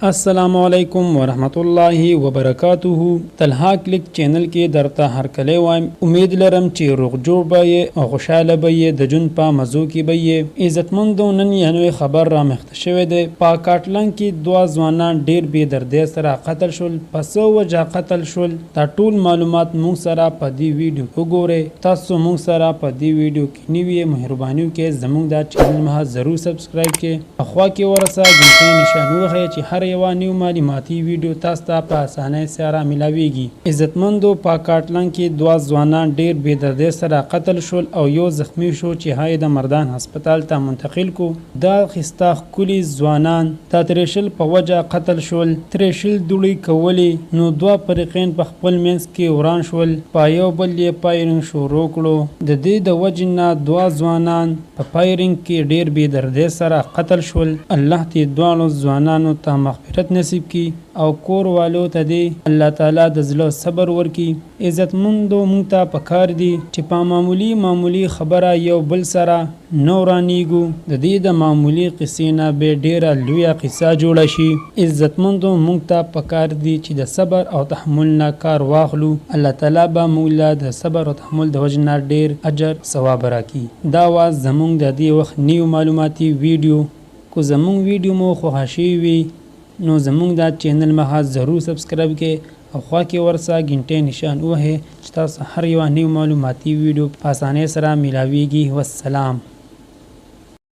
السلام علیکم ورحمت الله وبرکاته. طلحه کلیک چینل کې درته هر کله وایم امید لرم چې روغ جوړ به او خوشاله به د جون په مزو کې به عزتمندو. نن یو خبر را مخته شوی دی. په کاټلن کې دوه ځوانان ډیر بې دردۍ سره قتل شول. پس وجه قتل شول دا ټول معلومات مونږ سره په دې ویډیو کې وګورئ. تاسو مونږ سره په دې ویډیو کې نیوی مهرباني وکړئ زموږ دا چینل مه ضرور سبسکرایب کړئ. اخوا کې ورسره غنټې نشان ووهئ چې هر یو نیو معلوماتي ویډیو تاسو ته په اسانۍ سره ملاويږي. عزتمندو په کاټلن کې دوه ځوانان ډیر بې دردۍ سره قتل شول او یو زخمی شو چې هغه د مردان هسپتال ته منتقل کو. دا خسته ښکلي ځوانان د تریشل په وجه قتل شول. تریشل دوړي کولی نو دوه فریقین په خپل منځ کې وران شول. په یو بل یې پایرنګ شروع کړو. د دې د وجې نه دوه ځوانان په پایرنګ کې ډیر بې دردۍ سره قتل شول. الله دې دواړو ځوانانو ته مغفرت نصیب کی او کور والو ته دی الله تعالی د زړه صبر ورکی. عزتمندو مونږ ته پکار دی چې په معمولی خبره یو بل سره نو رانیږو. د دې د معمولی قصې نه به ډیره لویه قصه جوړه شي. عزتمندو مونږ ته پکار دی چې د صبر او تحمل نه کار واخلو. الله تعالی به موږ له د صبر او تحمل د وجې نه ډیر اجر ثواب راکړي. دا وا زمونږ د دې وخت نیو معلوماتي ویډیو. کو زمونږ ویډیو مو خوښ وي نو زمونږ دا چینل مه ضرور سبسکرایب کړئ او خوا کې ورسره غنټې نشان ووهئ چې تاسو هر یو نیو معلوماتي ویډیو په اسانۍ سره ملاویږي. والسلام.